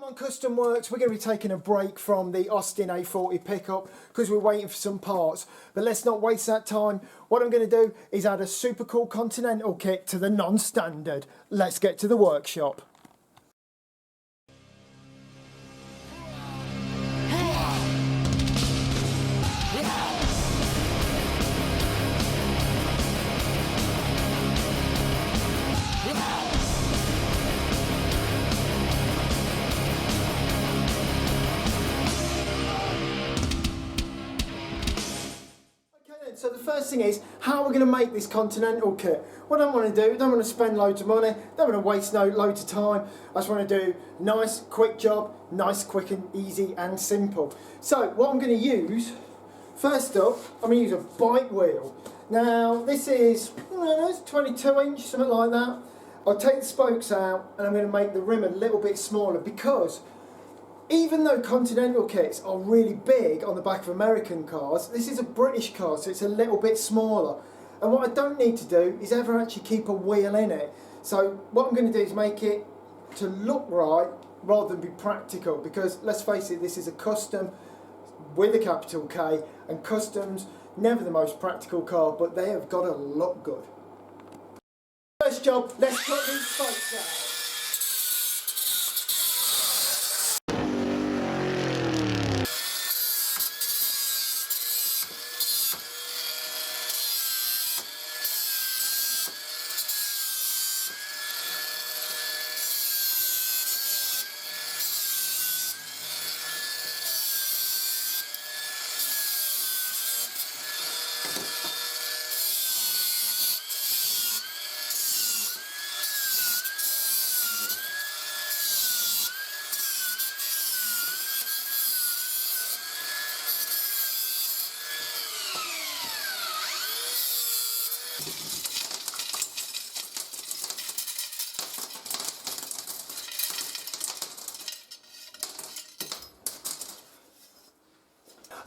On Kustom Works, we're going to be taking a break from the Austin A40 pickup because we're waiting for some parts. But let's not waste that time. What I'm going to do is add a super cool Continental kit to the non-standard. Let's get to the workshop. So the first thing is, how we're going to make this Continental kit. What I don't want to do, I don't want to spend loads of money, don't want to waste loads of time. I just want to do a nice quick job, nice, quick and easy and simple. So what I'm going to use, first up, I'm going to use a bike wheel. Now this is, I don't know, it's 22 inch, something like that. I'll take the spokes out and I'm going to make the rim a little bit smaller because even though Continental kits are really big on the back of American cars, this is a British car, so it's a little bit smaller. And what I don't need to do is ever actually keep a wheel in it. So what I'm going to do is make it to look right rather than be practical, because let's face it, this is a Kustom with a capital K, and Kustom's never the most practical car, but they have got to look good. First job, let's cut these spokes out.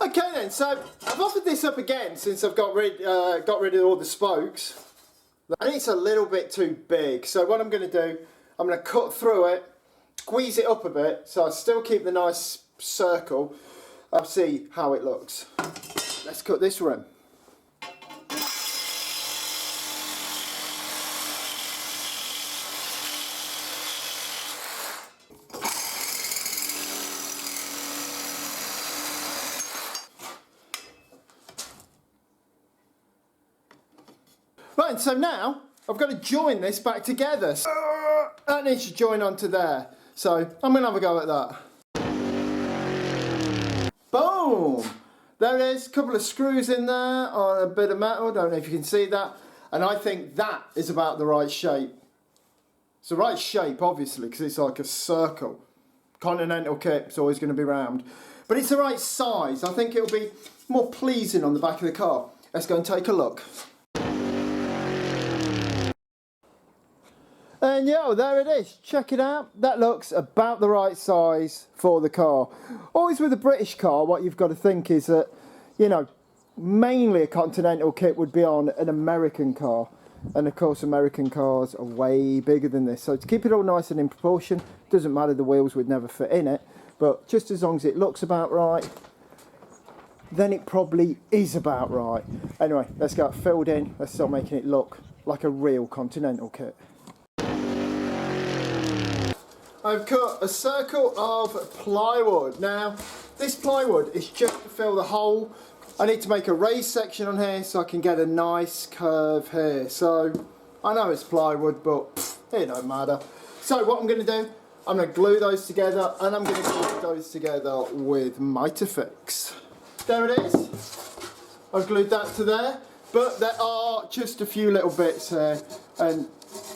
Okay then, so I've offered this up again since I've got rid of all the spokes, and it's a little bit too big. So what I'm going to do, I'm going to cut through it, squeeze it up a bit, so I still keep the nice circle. I'll see how it looks. Let's cut this rim. Right, so now I've got to join this back together. That needs to join onto there. So I'm going to have a go at that. Boom! There it is, a couple of screws in there on a bit of metal, don't know if you can see that. And I think that is about the right shape. It's the right shape, obviously, because it's like a circle. Continental kit is always going to be round. But it's the right size. I think it'll be more pleasing on the back of the car. Let's go and take a look. And yeah, there it is, check it out. That looks about the right size for the car. Always with a British car, what you've got to think is that, you know, mainly a Continental kit would be on an American car. And of course, American cars are way bigger than this. So to keep it all nice and in proportion, doesn't matter, the wheels would never fit in it. But just as long as it looks about right, then it probably is about right. Anyway, let's get it filled in. Let's start making it look like a real Continental kit. I've cut a circle of plywood. Now, this plywood is just to fill the hole. I need to make a raised section on here so I can get a nice curve here. So, I know it's plywood, but it don't matter. So what I'm going to do, I'm going to glue those together, and I'm going to glue those together with Mitafix. There it is. I've glued that to there, but there are just a few little bits here, and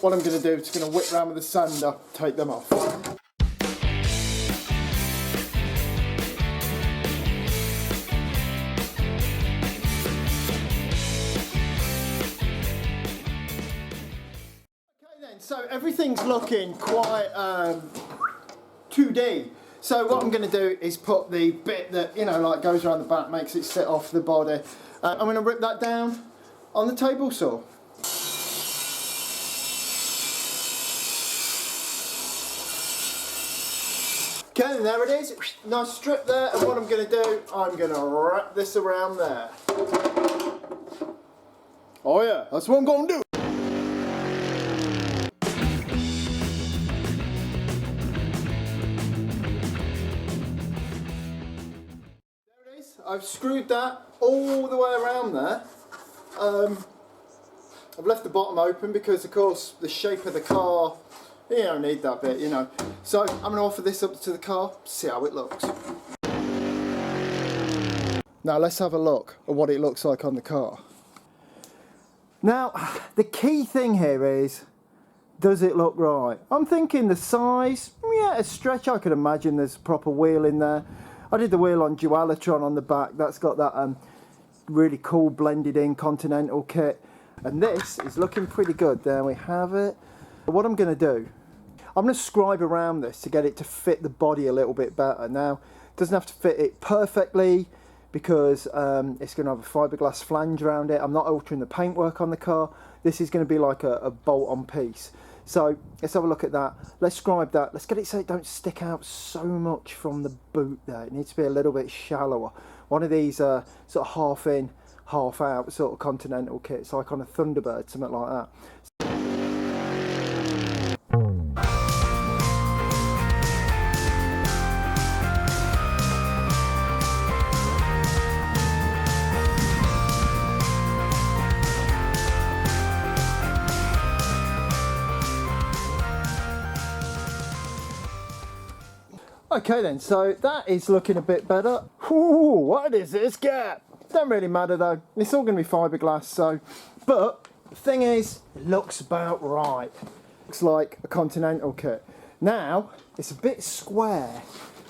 what I'm going to do is going to whip round with the sander, take them off. So everything's looking quite 2D. So what I'm going to do is put the bit that, you know, like goes around the back, makes it sit off the body. I'm going to rip that down on the table saw. Okay, there it is. Nice strip there, and what I'm going to do, I'm going to wrap this around there. Oh yeah, that's what I'm going to do. There it is. I've screwed that all the way around there. I've left the bottom open because, of course, the shape of the car, you don't need that bit, you know. So I'm going to offer this up to the car, see how it looks. Now let's have a look at what it looks like on the car. Now, the key thing here is, does it look right? I'm thinking the size, yeah, a stretch. I could imagine there's a proper wheel in there. I did the wheel on Dualitron on the back. That's got that really cool blended in Continental Kit. And this is looking pretty good. There we have it. What I'm going to do, I'm going to scribe around this to get it to fit the body a little bit better. Now, it doesn't have to fit it perfectly because it's going to have a fiberglass flange around it. I'm not altering the paintwork on the car. This is going to be like a bolt-on piece. So let's have a look at that. Let's scribe that. Let's get it so it don't stick out so much from the boot there. It needs to be a little bit shallower. One of these sort of half in, half out sort of Continental kits, like on a Thunderbird, something like that. Okay then, so that is looking a bit better. Ooh, what is this gap? Don't really matter though, it's all going to be fiberglass, so. But the thing is, it looks about right. Looks like a Continental kit. Now, it's a bit square,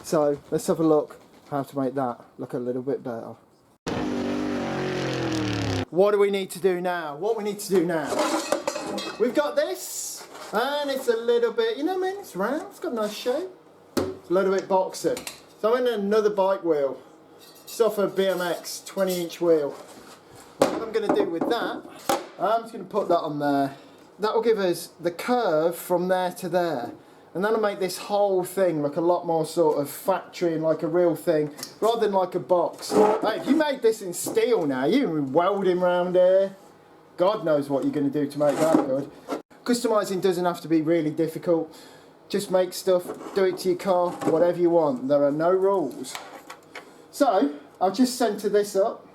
so let's have a look how to make that look a little bit better. What do we need to do now? What we need to do now, we've got this, and it's a little bit, you know what I mean, it's round, it's got a nice shape. A little bit boxy. So I'm in another bike wheel. It's off a BMX 20-inch wheel. What I'm going to do with that, I'm just going to put that on there. That will give us the curve from there to there. And that'll make this whole thing look a lot more sort of factory and like a real thing, rather than like a box. Hey, if you made this in steel now, you've been welding around here. God knows what you're going to do to make that good. Customizing doesn't have to be really difficult. Just make stuff, do it to your car, whatever you want. There are no rules. So, I'll just centre this up.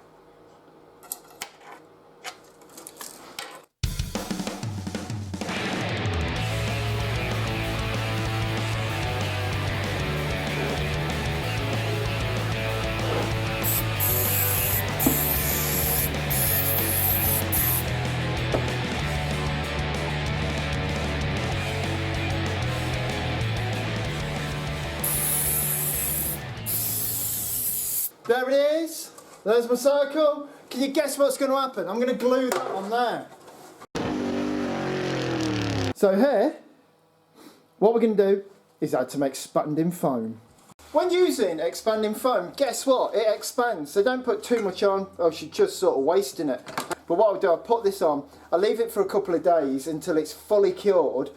There it is. There's my circle. Can you guess what's going to happen? I'm going to glue that on there. So here, what we're going to do is add some expanding foam. When using expanding foam, guess what? It expands. So don't put too much on, or you're just sort of wasting it. But what I'll do, I'll put this on, I'll leave it for a couple of days until it's fully cured,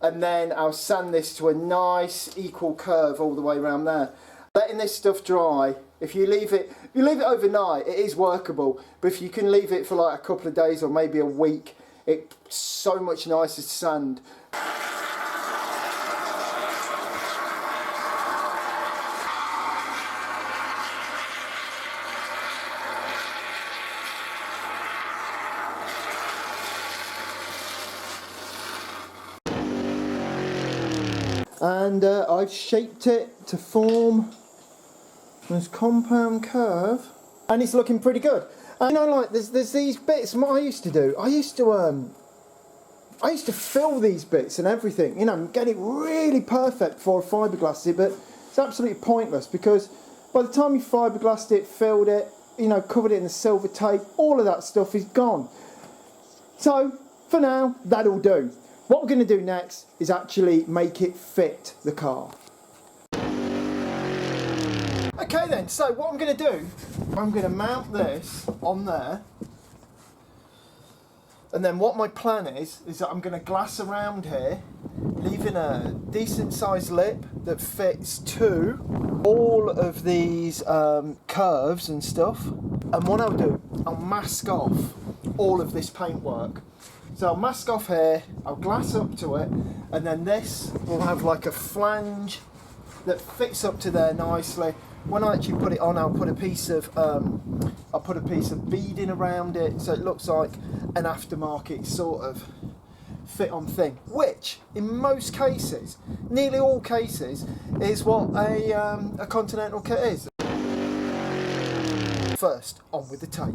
and then I'll sand this to a nice equal curve all the way around there. Letting this stuff dry, if you leave it overnight, it is workable, but if you can leave it for like a couple of days or maybe a week, it's so much nicer to sand. And I've shaped it to form this compound curve, and it's looking pretty good. And you know, like there's these bits. What I used to do, I used to fill these bits and everything, you know, get it really perfect before I fiberglassed it, but it's absolutely pointless because by the time you fiberglassed it, filled it, you know, covered it in the silver tape, all of that stuff is gone. So for now, that'll do. What we're going to do next is actually make it fit the car. Okay then, so what I'm going to do, I'm going to mount this on there, and then what my plan is that I'm going to glass around here, leaving a decent sized lip that fits to all of these curves and stuff. And what I'll do, I'll mask off all of this paintwork. So I'll mask off here, I'll glass up to it, and then this will have like a flange that fits up to there nicely. When I actually put it on, I'll put a piece of beading around it, so it looks like an aftermarket sort of fit-on thing, which in most cases, nearly all cases, is what a Continental Kit is. First, on with the tape.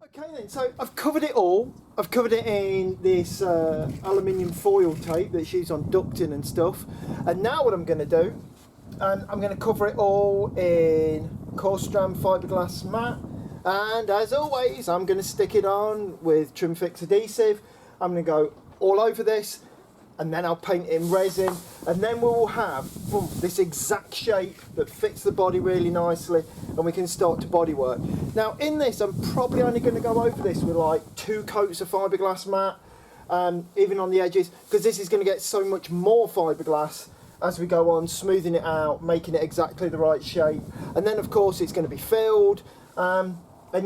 Okay then, so I've covered it all. I've covered it in this aluminium foil tape that's used on ducting and stuff. And now what I'm going to do, I'm going to cover it all in Kustom fiberglass mat. And as always, I'm going to stick it on with trim fix adhesive. I'm going to go all over this, and then I'll paint it in resin, and then we will have boom, this exact shape that fits the body really nicely, and we can start to bodywork. Now in this, I'm probably only going to go over this with like 2 coats of fiberglass mat, even on the edges, because this is going to get so much more fiberglass as we go on, smoothing it out, making it exactly the right shape. And then of course it's going to be filled, and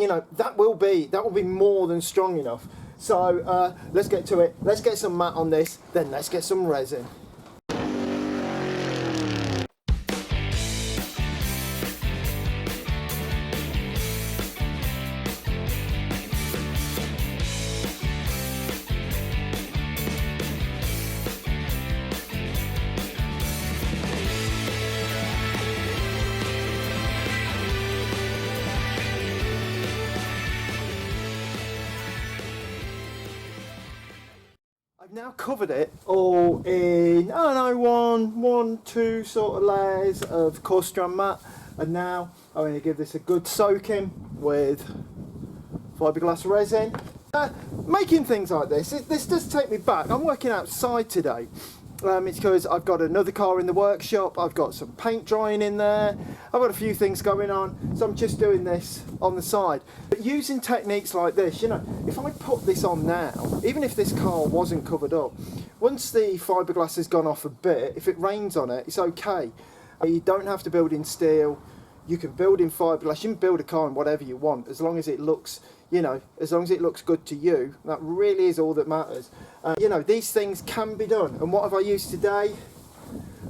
you know, that will be more than strong enough. So let's get to it. Let's get some mat on this, then let's get some resin. I've now covered it all in, I don't know, 2 sort of layers of Kustom mat, and now I'm going to give this a good soaking with fiberglass resin. Making things like this does take me back. I'm working outside today. It's because I've got another car in the workshop, I've got some paint drying in there, I've got a few things going on, so I'm just doing this on the side. But using techniques like this, you know, if I put this on now, even if this car wasn't covered up, once the fiberglass has gone off a bit, if it rains on it, it's okay. You don't have to build in steel, you can build in fiberglass, you can build a car in whatever you want, as long as it looks, you know, as long as it looks good to you. That really is all that matters. You know, these things can be done. And what have I used today?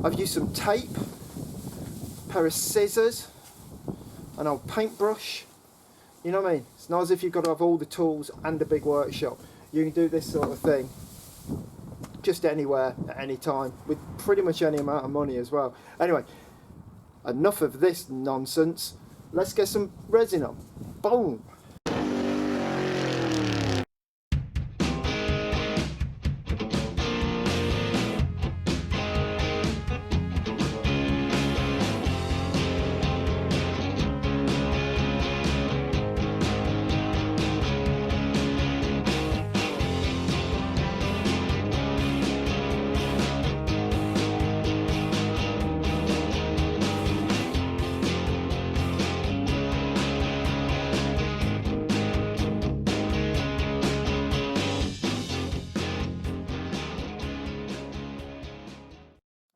I've used some tape, a pair of scissors, an old paintbrush. You know what I mean? It's not as if you've got to have all the tools and a big workshop. You can do this sort of thing just anywhere, at any time, with pretty much any amount of money as well. Anyway, enough of this nonsense. Let's get some resin on. Boom!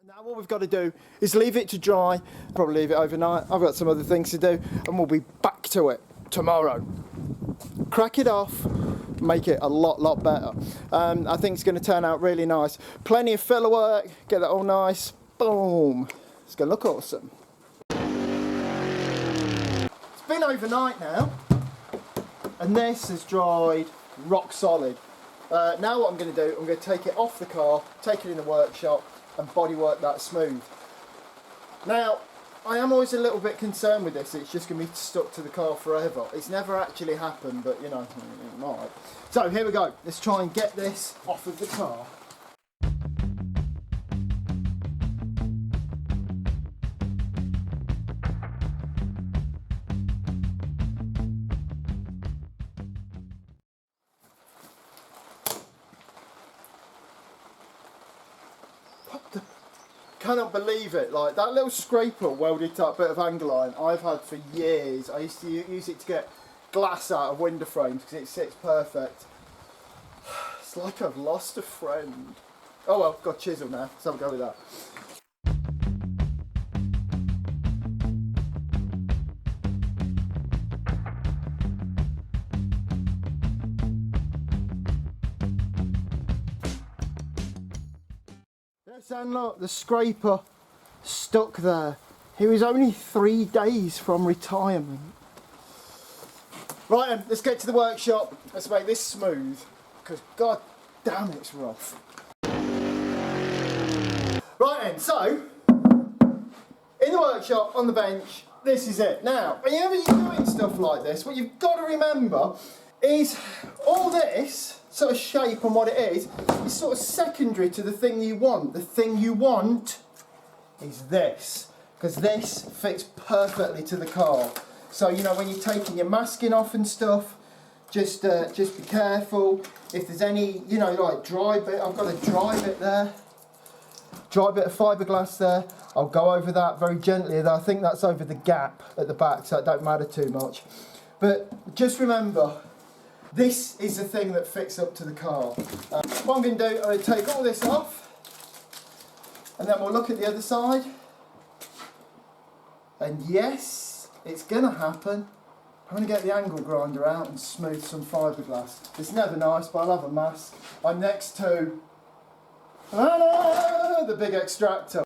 Now what we've got to do is leave it to dry, probably leave it overnight. I've got some other things to do, and we'll be back to it tomorrow. Crack it off, make it a lot better. I think it's going to turn out really nice. Plenty of filler work, get that all nice, boom. It's going to look awesome. It's been overnight now, and this has dried rock solid. Now what I'm going to do, I'm going to take it off the car, take it in the workshop, and bodywork that smooth. Now, I am always a little bit concerned with this. It's just going to be stuck to the car forever. It's never actually happened, but you know, it might. So here we go. Let's try and get this off of the car. cannot believe it. Like that little scraper welded to that bit of angle iron I've had for years. I used to use it to get glass out of window frames because it sits perfect. It's like I've lost a friend. Oh well, got a chisel now, so I'll go with that. Yes, and look, the scraper stuck there. He was only 3 days from retirement. Right then, let's get to the workshop. Let's make this smooth, because god damn it's rough. Right then, so, in the workshop, on the bench, this is it. Now, whenever you're doing stuff like this, what you've got to remember is all this sort of shape and what it is sort of secondary to the thing you want. The thing you want is this, because this fits perfectly to the car. So, you know, when you're taking your masking off and stuff, just be careful. If there's any, you know, like dry bit, I've got a dry bit there. Dry bit of fiberglass there. I'll go over that very gently. I think that's over the gap at the back, so it don't matter too much. But just remember, this is the thing that fits up to the car. What I'm going to do, I'm going to take all this off, and then we'll look at the other side. And yes, it's going to happen. I'm going to get the angle grinder out and smooth some fiberglass. It's never nice, but I'll have a mask. I'm next to the big extractor.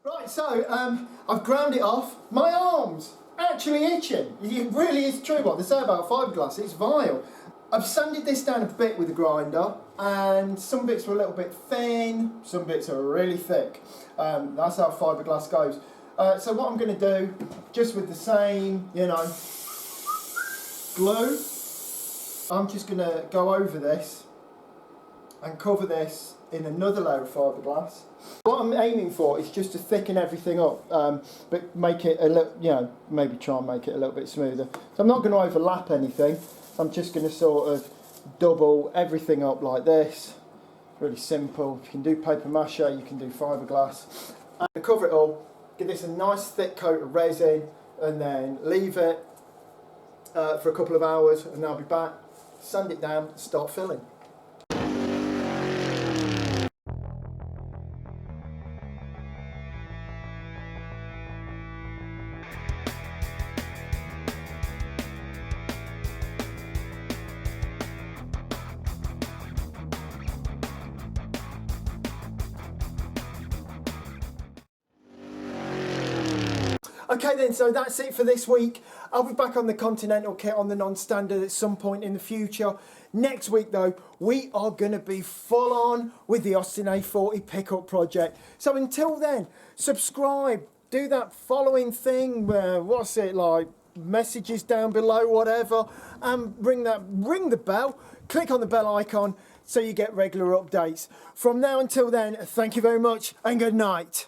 Right, so I've ground it off. My arm's actually itching. It really is true what they say about fiberglass, it's vile. I've sanded this down a bit with the grinder, and some bits are a little bit thin, some bits are really thick. That's how fiberglass goes. So what I'm going to do, just with the same, you know, glue, I'm just going to go over this and cover this in another layer of fiberglass. What I'm aiming for is just to thicken everything up, but make it a little, you know, maybe try and make it a little bit smoother. So I'm not going to overlap anything. I'm just going to sort of double everything up like this. Really simple. You can do paper mache, you can do fiberglass. And cover it all, give this a nice thick coat of resin, and then leave it for a couple of hours, and I'll be back, sand it down, start filling. Okay then, so that's it for this week. I'll be back on the Continental Kit on the non-standard at some point in the future. Next week though, we are going to be full on with the Austin A40 pickup project. So until then, subscribe, do that following thing, what's it like, messages down below, whatever, and ring the bell, click on the bell icon so you get regular updates. From now until then, thank you very much and good night.